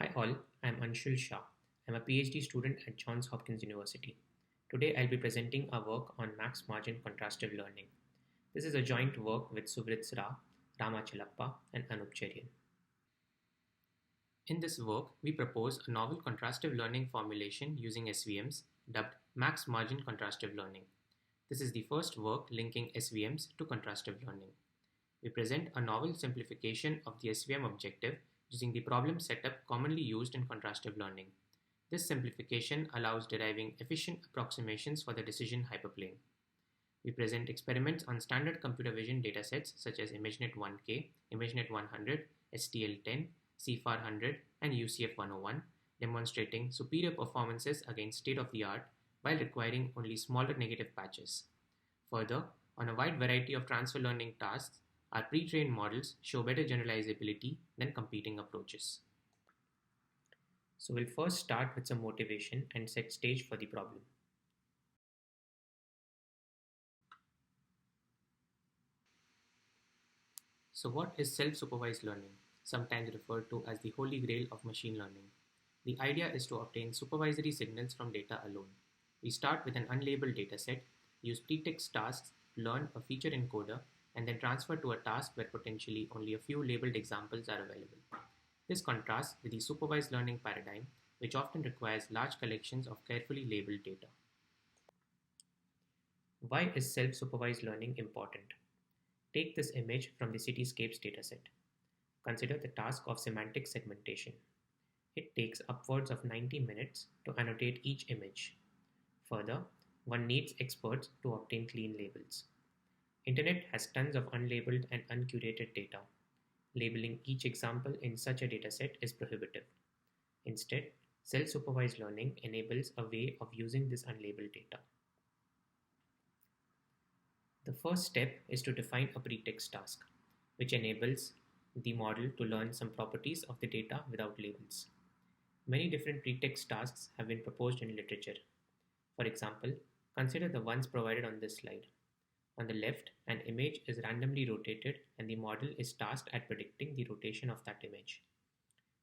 Hi all, I'm Anshul Shah. I'm a PhD student at Johns Hopkins University. Today I'll be presenting our work on max margin contrastive learning. This is a joint work with Subrit Ra, Rama Chilappa, and Anup Cherian. In this work, we propose a novel contrastive learning formulation using SVMs dubbed max margin contrastive learning. This is the first work linking SVMs to contrastive learning. We present a novel simplification of the SVM objective using the problem setup commonly used in contrastive learning. This simplification allows deriving efficient approximations for the decision hyperplane. We present experiments on standard computer vision datasets such as ImageNet 1K, ImageNet 100, STL10, CFAR 100, and UCF 101, demonstrating superior performances against state-of-the-art while requiring only smaller negative patches. Further, on a wide variety of transfer learning tasks, our pre-trained models show better generalizability than competing approaches. So we'll first start with some motivation and set stage for the problem. So what is self-supervised learning, sometimes referred to as the holy grail of machine learning? The idea is to obtain supervisory signals from data alone. We start with an unlabeled dataset, use pretext tasks to learn a feature encoder, and then transfer to a task where potentially only a few labeled examples are available. This contrasts with the supervised learning paradigm, which often requires large collections of carefully labeled data. Why is self-supervised learning important? Take this image from the cityscapes dataset. Consider the task of semantic segmentation. It takes upwards of 90 minutes to annotate each image. Further, one needs experts to obtain clean labels. Internet has tons of unlabeled and uncurated data. Labeling each example in such a dataset is prohibitive. Instead, self-supervised learning enables a way of using this unlabeled data. The first step is to define a pretext task, which enables the model to learn some properties of the data without labels. Many different pretext tasks have been proposed in literature. For example, consider the ones provided on this slide. On the left, an image is randomly rotated and the model is tasked at predicting the rotation of that image.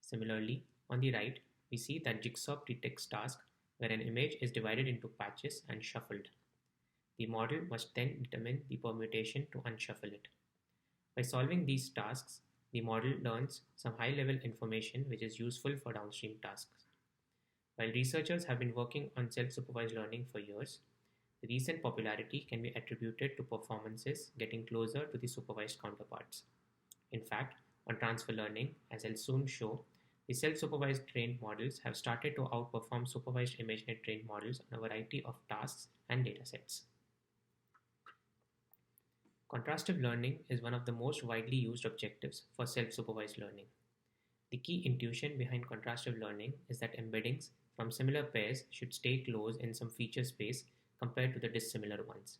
Similarly, on the right, we see that jigsaw pretext task where an image is divided into patches and shuffled. The model must then determine the permutation to unshuffle it. By solving these tasks, the model learns some high-level information which is useful for downstream tasks. While researchers have been working on self-supervised learning for years, the recent popularity can be attributed to performances getting closer to the supervised counterparts. In fact, on transfer learning, as I'll soon show, the self-supervised trained models have started to outperform supervised ImageNet trained models on a variety of tasks and datasets. Contrastive learning is one of the most widely used objectives for self-supervised learning. The key intuition behind contrastive learning is that embeddings from similar pairs should stay close in some feature space compared to the dissimilar ones.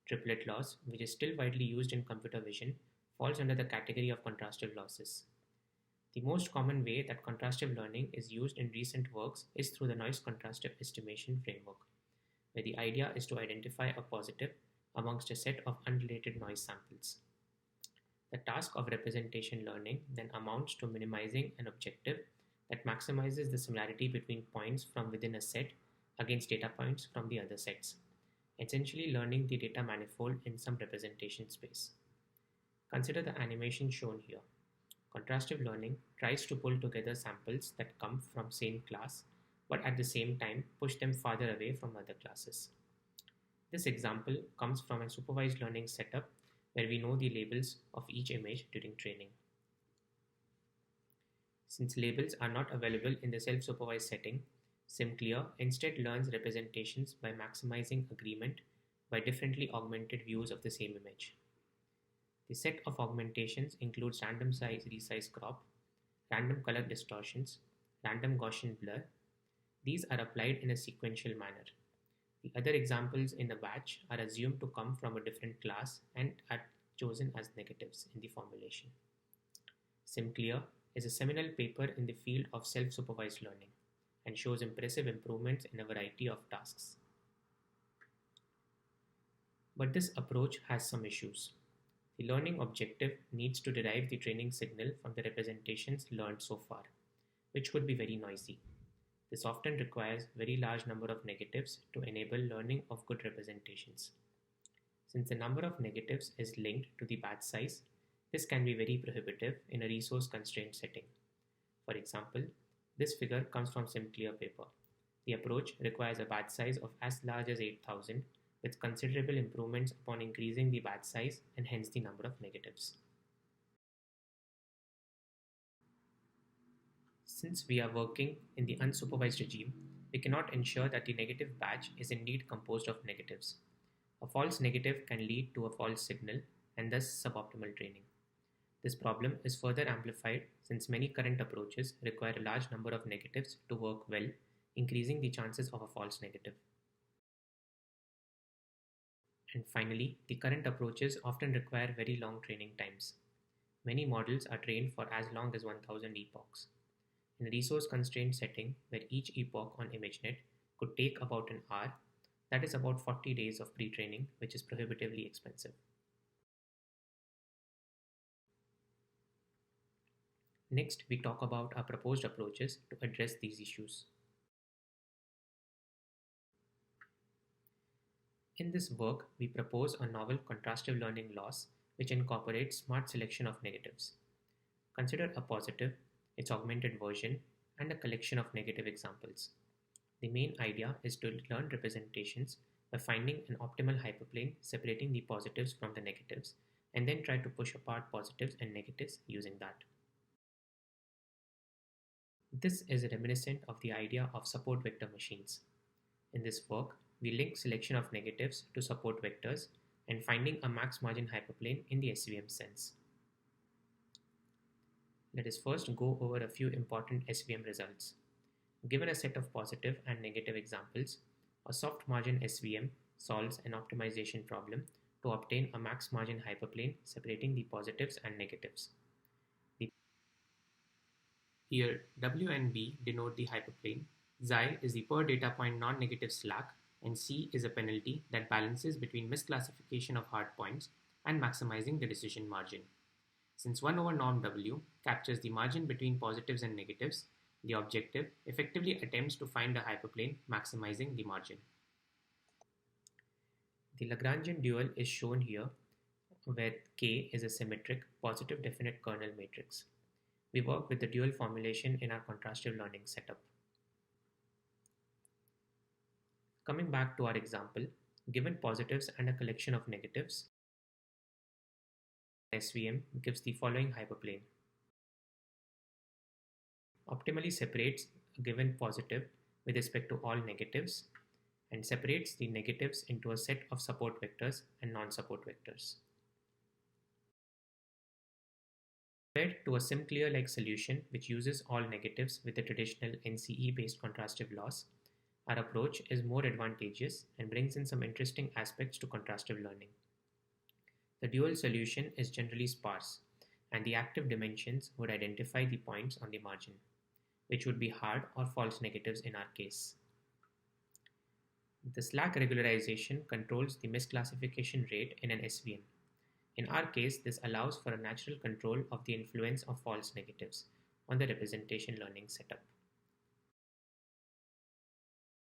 Triplet loss, which is still widely used in computer vision, falls under the category of contrastive losses. The most common way that contrastive learning is used in recent works is through the noise contrastive estimation framework, where the idea is to identify a positive amongst a set of unrelated noise samples. The task of representation learning then amounts to minimizing an objective that maximizes the similarity between points from within a set against data points from the other sets, essentially learning the data manifold in some representation space. Consider the animation shown here. Contrastive learning tries to pull together samples that come from same class, but at the same time push them farther away from other classes. This example comes from a supervised learning setup where we know the labels of each image during training. Since labels are not available in the self-supervised setting, SimClear instead learns representations by maximizing agreement by differently augmented views of the same image. The set of augmentations includes random size resize crop, random color distortions, random Gaussian blur. These are applied in a sequential manner. The other examples in the batch are assumed to come from a different class and are chosen as negatives in the formulation. SimClear is a seminal paper in the field of self-supervised learning and shows impressive improvements in a variety of tasks. But this approach has some issues. The learning objective needs to derive the training signal from the representations learned so far, which could be very noisy. This often requires very large number of negatives to enable learning of good representations. Since the number of negatives is linked to the batch size, this can be very prohibitive in a resource-constrained setting. For example, this figure comes from SimClear paper. The approach requires a batch size of as large as 8,000, with considerable improvements upon increasing the batch size and hence the number of negatives. Since we are working in the unsupervised regime, we cannot ensure that the negative batch is indeed composed of negatives. A false negative can lead to a false signal and thus suboptimal training. This problem is further amplified since many current approaches require a large number of negatives to work well, increasing the chances of a false negative. And finally, the current approaches often require very long training times. Many models are trained for as long as 1000 epochs. In a resource-constrained setting where each epoch on ImageNet could take about an hour, that is about 40 days of pre-training, which is prohibitively expensive. Next, we talk about our proposed approaches to address these issues. In this work, we propose a novel contrastive learning loss which incorporates smart selection of negatives. Consider a positive, its augmented version, and a collection of negative examples. The main idea is to learn representations by finding an optimal hyperplane separating the positives from the negatives, and then try to push apart positives and negatives using that. This is reminiscent of the idea of support vector machines. In this work, we link selection of negatives to support vectors and finding a max margin hyperplane in the SVM sense. Let us first go over a few important SVM results. Given a set of positive and negative examples, a soft margin SVM solves an optimization problem to obtain a max margin hyperplane separating the positives and negatives. Here, W and B denote the hyperplane, Xi is the per data point non-negative slack, and C is a penalty that balances between misclassification of hard points and maximizing the decision margin. Since 1 over norm W captures the margin between positives and negatives, the objective effectively attempts to find a hyperplane maximizing the margin. The Lagrangian dual is shown here where K is a symmetric positive definite kernel matrix. We work with the dual formulation in our contrastive learning setup. Coming back to our example, given positives and a collection of negatives, SVM gives the following hyperplane. Optimally separates a given positive with respect to all negatives and separates the negatives into a set of support vectors and non-support vectors. Compared to a SimClear-like solution which uses all negatives with the traditional NCE-based contrastive loss, our approach is more advantageous and brings in some interesting aspects to contrastive learning. The dual solution is generally sparse, and the active dimensions would identify the points on the margin, which would be hard or false negatives in our case. The slack regularization controls the misclassification rate in an SVM. In our case, this allows for a natural control of the influence of false negatives on the representation learning setup.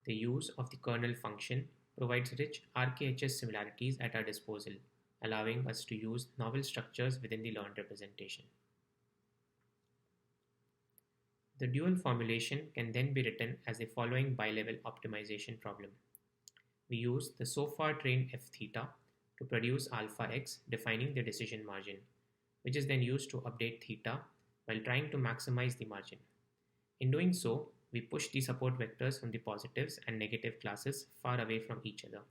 The use of the kernel function provides rich RKHS similarities at our disposal, allowing us to use novel structures within the learned representation. The dual formulation can then be written as the following bilevel optimization problem. We use the so far trained f theta to produce alpha x defining the decision margin, which is then used to update theta while trying to maximize the margin. In doing so, we push the support vectors from the positives and negative classes far away from each other.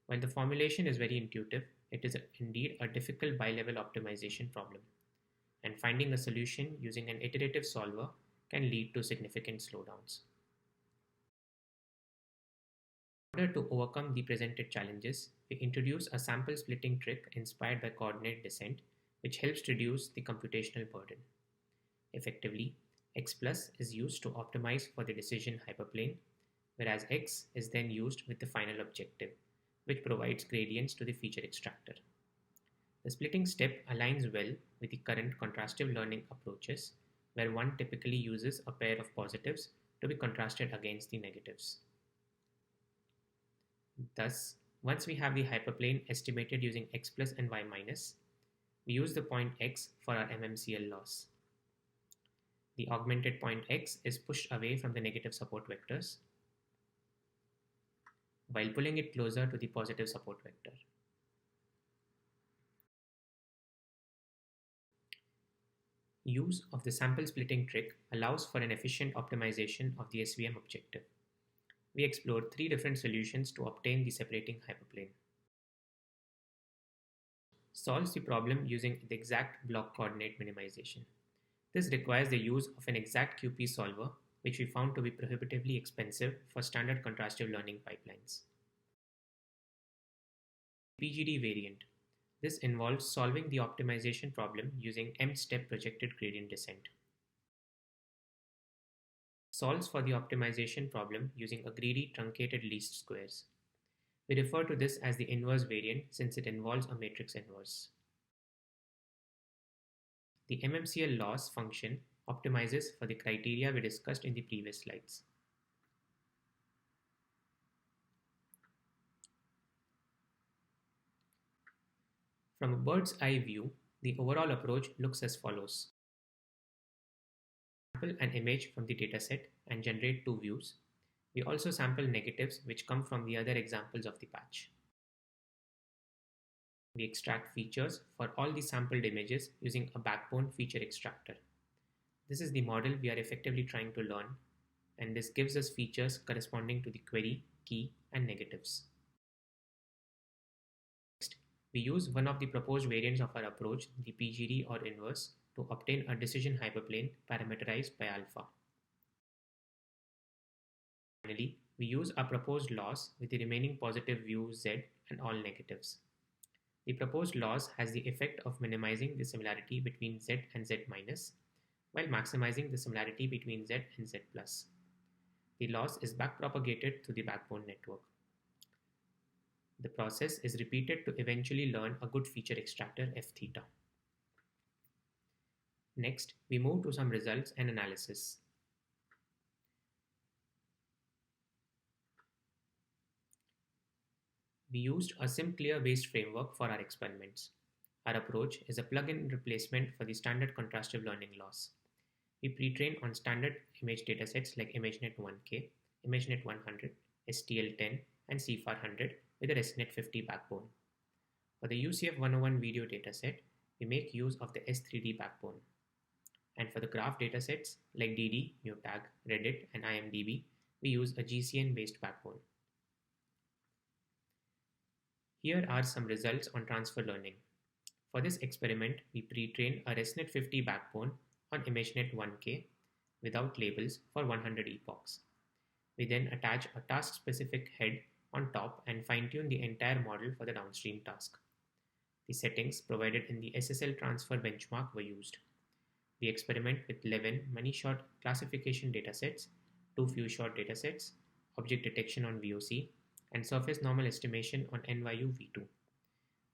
While the formulation is very intuitive, it is indeed a difficult bilevel optimization problem, and finding a solution using an iterative solver can lead to significant slowdowns. In order to overcome the presented challenges, we introduce a sample splitting trick inspired by coordinate descent, which helps reduce the computational burden. Effectively, x plus is used to optimize for the decision hyperplane, whereas x is then used with the final objective, which provides gradients to the feature extractor. The splitting step aligns well with the current contrastive learning approaches, where one typically uses a pair of positives to be contrasted against the negatives. Thus, once we have the hyperplane estimated using x plus and y minus, we use the point x for our MMCL loss. The augmented point x is pushed away from the negative support vectors, while pulling it closer to the positive support vector. Use of the sample splitting trick allows for an efficient optimization of the SVM objective. We explored 3 different solutions to obtain the separating hyperplane. Solves the problem using the exact block coordinate minimization. This requires the use of an exact QP solver, which we found to be prohibitively expensive for standard contrastive learning pipelines. PGD variant. This involves solving the optimization problem using m-step projected gradient descent. Solves for the optimization problem using a greedy truncated least squares. We refer to this as the inverse variant since it involves a matrix inverse. The MMCL loss function optimizes for the criteria we discussed in the previous slides. From a bird's eye view, the overall approach looks as follows. Sample an image from the dataset and generate 2 views. We also sample negatives which come from the other examples of the patch. We extract features for all the sampled images using a backbone feature extractor. This is the model we are effectively trying to learn, and this gives us features corresponding to the query, key, and negatives. Next, we use one of the proposed variants of our approach, the PGD or inverse, to obtain a decision hyperplane parameterized by alpha. Finally, we use our proposed loss with the remaining positive view Z and all negatives. The proposed loss has the effect of minimizing the similarity between Z and Z minus, while maximizing the similarity between Z and Z plus. The loss is backpropagated through the backbone network. The process is repeated to eventually learn a good feature extractor f theta. Next, we move to some results and analysis. We used a SimClear-based framework for our experiments. Our approach is a plug-in replacement for the standard contrastive learning loss. We pre-train on standard image datasets like ImageNet 1K, ImageNet 100, STL10, and CFAR 100 with a ResNet 50 backbone. For the UCF 101 video dataset, we make use of the S3D backbone. And for the graph datasets like DD, MuTag, Reddit, and IMDb, we use a GCN-based backbone. Here are some results on transfer learning. For this experiment, we pre-trained a ResNet 50 backbone on ImageNet 1K without labels for 100 epochs. We then attach a task-specific head on top and fine-tune the entire model for the downstream task. The settings provided in the SSL transfer benchmark were used. We experiment with 11 many-shot classification datasets, 2 few-shot datasets, object detection on VOC, and surface normal estimation on NYU V2.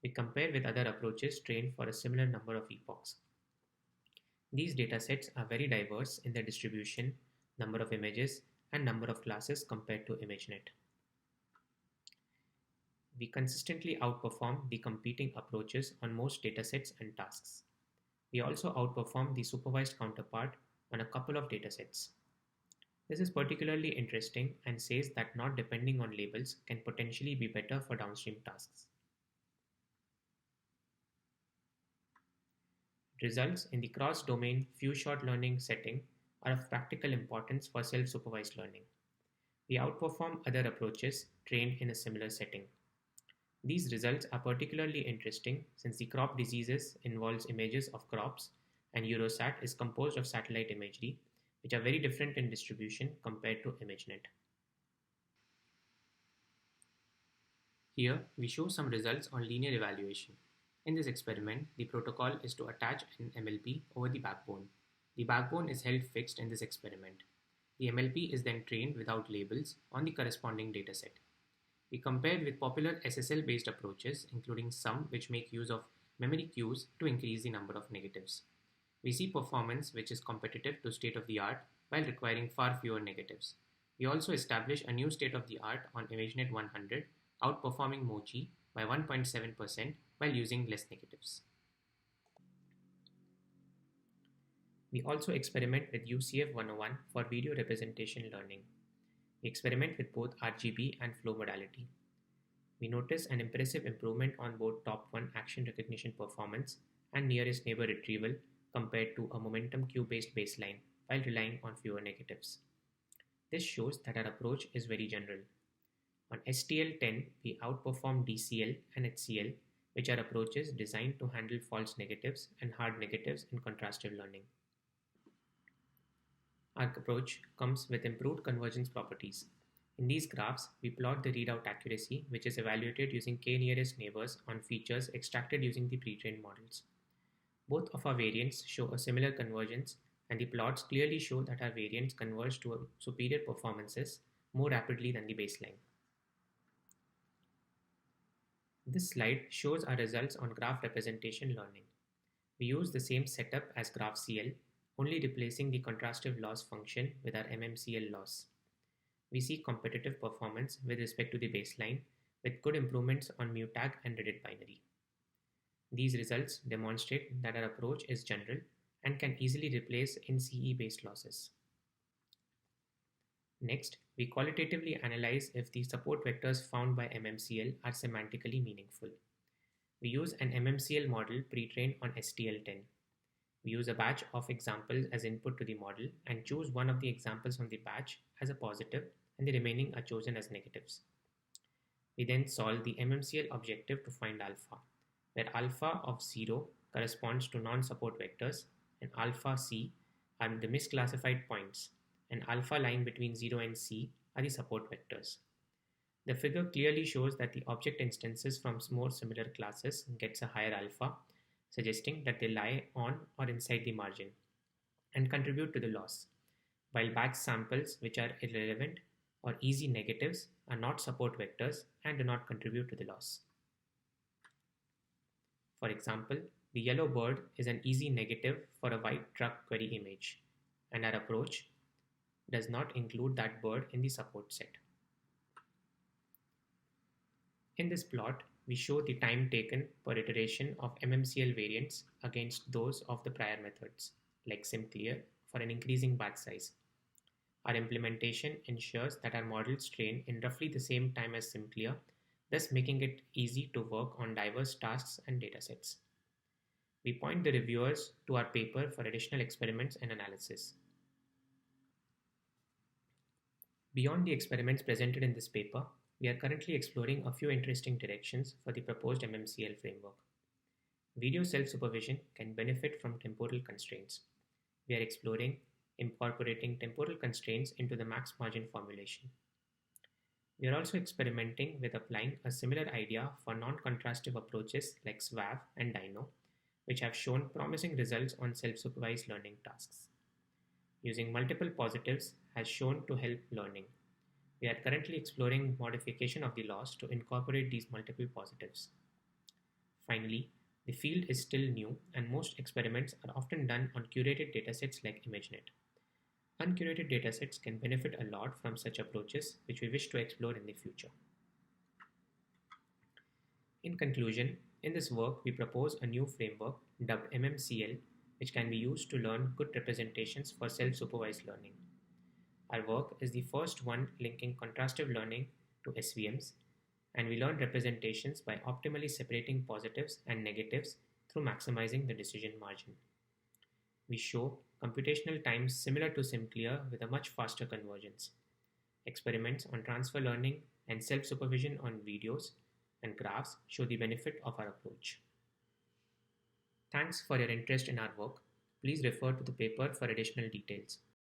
We compare with other approaches trained for a similar number of epochs. These datasets are very diverse in their distribution, number of images, and number of classes compared to ImageNet. We consistently outperform the competing approaches on most datasets and tasks. We also outperform the supervised counterpart on a couple of datasets. This is particularly interesting and says that not depending on labels can potentially be better for downstream tasks. Results in the cross-domain few-shot learning setting are of practical importance for self-supervised learning. We outperform other approaches trained in a similar setting. These results are particularly interesting since the crop diseases involves images of crops and Eurosat is composed of satellite imagery, which are very different in distribution compared to ImageNet. Here, we show some results on linear evaluation. In this experiment, the protocol is to attach an MLP over the backbone. The backbone is held fixed in this experiment. The MLP is then trained without labels on the corresponding dataset. We compared with popular SSL-based approaches, including some which make use of memory queues to increase the number of negatives. We see performance which is competitive to state-of-the-art while requiring far fewer negatives. We also establish a new state-of-the-art on ImageNet 100, outperforming Mochi by 1.7% while using less negatives. We also experiment with UCF 101 for video representation learning. We experiment with both RGB and flow modality. We notice an impressive improvement on both top 1 action recognition performance and nearest neighbor retrieval compared to a momentum queue-based baseline while relying on fewer negatives. This shows that our approach is very general. On STL10, we outperform DCL and HCL, which are approaches designed to handle false negatives and hard negatives in contrastive learning. Our approach comes with improved convergence properties. In these graphs, we plot the readout accuracy, which is evaluated using k-nearest neighbors on features extracted using the pre-trained models. Both of our variants show a similar convergence, and the plots clearly show that our variants converge to superior performances more rapidly than the baseline. This slide shows our results on graph representation learning. We use the same setup as GraphCL, only replacing the contrastive loss function with our MMCL loss. We see competitive performance with respect to the baseline, with good improvements on MUTAG and Reddit binary. These results demonstrate that our approach is general and can easily replace NCE-based losses. Next, we qualitatively analyze if the support vectors found by MMCL are semantically meaningful. We use an MMCL model pre-trained on STL10. We use a batch of examples as input to the model and choose one of the examples on the batch as a positive and the remaining are chosen as negatives. We then solve the MMCL objective to find alpha, where alpha of 0 corresponds to non-support vectors and alpha C are the misclassified points, and alpha lying between 0 and C are the support vectors. The figure clearly shows that the object instances from more similar classes gets a higher alpha, suggesting that they lie on or inside the margin and contribute to the loss, while batch samples which are irrelevant or easy negatives are not support vectors and do not contribute to the loss. For example, the yellow bird is an easy negative for a white truck query image, and our approach does not include that bird in the support set. In this plot, we show the time taken per iteration of MMCL variants against those of the prior methods, like SimClear, for an increasing batch size. Our implementation ensures that our models train in roughly the same time as SimClear, thus making it easy to work on diverse tasks and datasets. We point the reviewers to our paper for additional experiments and analysis. Beyond the experiments presented in this paper, we are currently exploring a few interesting directions for the proposed MMCL framework. Video self-supervision can benefit from temporal constraints. We are exploring incorporating temporal constraints into the max margin formulation. We are also experimenting with applying a similar idea for non-contrastive approaches like SVAV and Dino, which have shown promising results on self-supervised learning tasks. Using multiple positives has shown to help learning. We are currently exploring modification of the loss to incorporate these multiple positives. Finally, the field is still new and most experiments are often done on curated datasets like ImageNet. Uncurated datasets can benefit a lot from such approaches, which we wish to explore in the future. In conclusion, in this work, we propose a new framework dubbed MMCL, which can be used to learn good representations for self-supervised learning. Our work is the first one linking contrastive learning to SVMs, and we learn representations by optimally separating positives and negatives through maximizing the decision margin. We show computational times similar to SimClear with a much faster convergence. Experiments on transfer learning and self-supervision on videos and graphs show the benefit of our approach. Thanks for your interest in our work. Please refer to the paper for additional details.